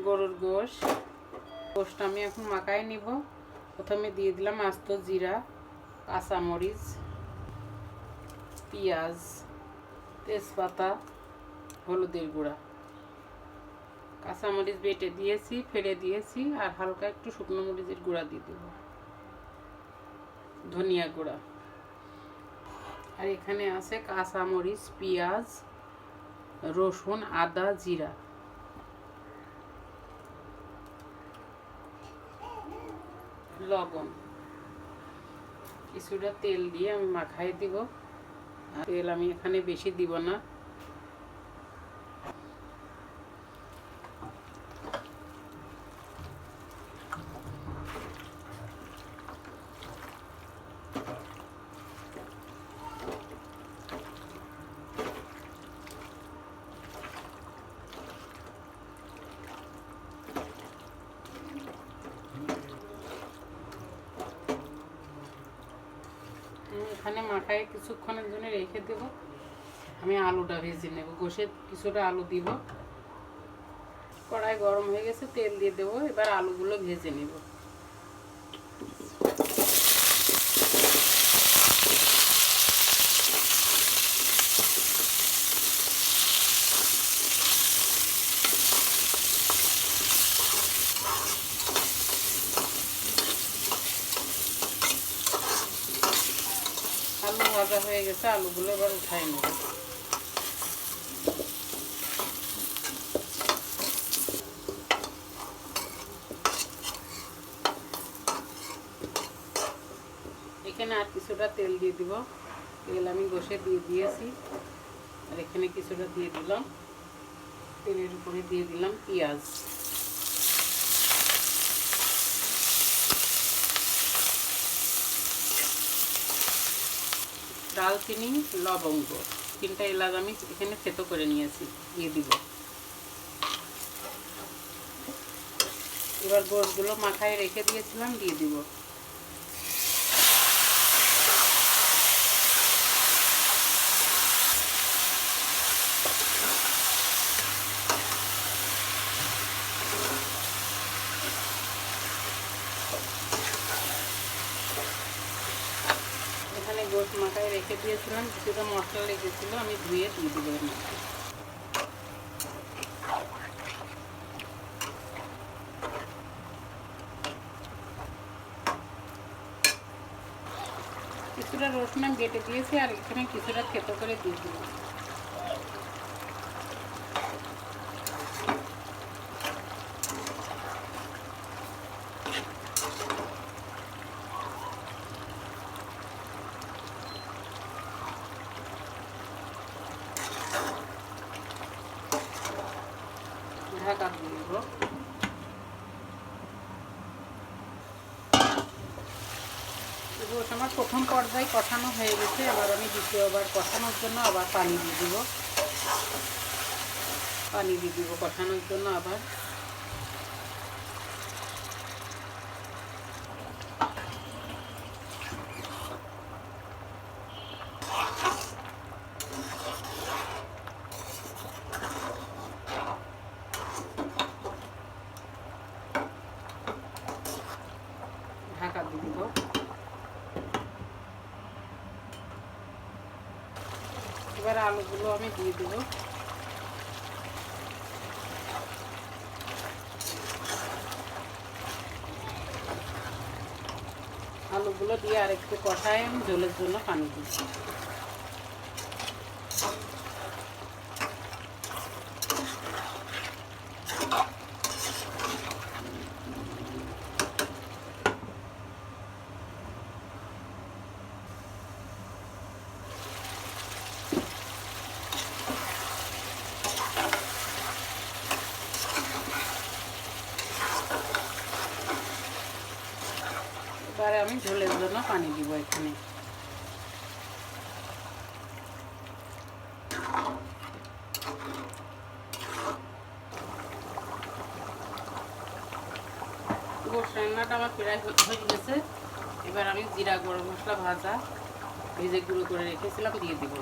গরুর গোশটা আমি এখন মাখায় নিব। প্রথমে দিয়ে দিলাম আস্ত জিরা, কাঁচামরিচ, পেঁয়াজ, তেজপাতা, হলুদের গুঁড়া, কাঁচামরিচ বেটে দিয়েছি, ফেলে দিয়েছি, আর হালকা একটু শুকনো মরিচের গুঁড়া দিয়ে দেব, ধনিয়া গুঁড়া। আর এখানে আছে কাঁচামরিচ, পেঁয়াজ, রসুন, আদা, জিরা। লবণ, কিছুটা তেল দিয়ে আমি মাখাই দিব। তেল আমি এখানে বেশি দিব না। এখানে মাখায় কিছুক্ষণের জন্য রেখে দেব। আমি আলুটা ভেজে নেব। গোশে কিছুটা আলু দিব। কড়াই গরম হয়ে গেছে, তেল দিয়ে দেবো। এবার আলুগুলো ভেজে নেব। আলু ভাজা হয়ে গেছে, আলুগুলো এবার উঠাই নেব। এখানে আর কিছুটা তেল দিয়ে দিব। তেল আমি গোশে দিয়ে দিয়েছি, আর এখানে কিছুটা দিয়ে দিলাম। তেলের উপরে দিয়ে দিলাম পেঁয়াজ, দারচিনি, লবঙ্গ, 3টা এলাচ আমি এখানে থেতো করে নিয়েছি, দিয়ে দিব। এবার গোশগুলো মাখায় রেখে দিয়েছিলাম, দিয়ে দিব। এখানে গোশ মাখায় রেখে দিয়েছিলাম, কিছুটা মশলা লেগেছিল, আমি ধুয়ে দিয়ে দিব এর মধ্যে। কিছুটা রসুন আমি বেটে দিয়েছি, আর এখানে কিছুটা থেতো করে দিয়ে দিলাম। ঢাকা দিয়ে দেব। আমার প্রথম পর্যায়ে কষানো হয়ে গেছে। এবার আমি দ্বিতীয়বার কষানোর জন্য আবার পানি দিয়ে দিব। কষানোর জন্য আবার। ঢাকা দিয়ে দিব। এবার আলুগুলো আমি দিয়ে দেব। আলুগুলো দিয়ে আরেকটু কষায় আমি ঝোলের জন্য পানি দিচ্ছি। এবারে আমি ঝোলের জন্য পানি দিব এখানে। গোশ রান্নাটা আমার প্রায় হয়ে গেছে। এবার আমি জিরা গরম মশলা ভাজা ভেজে গুঁড়ো করে রেখেছিলাম দিয়ে দিব।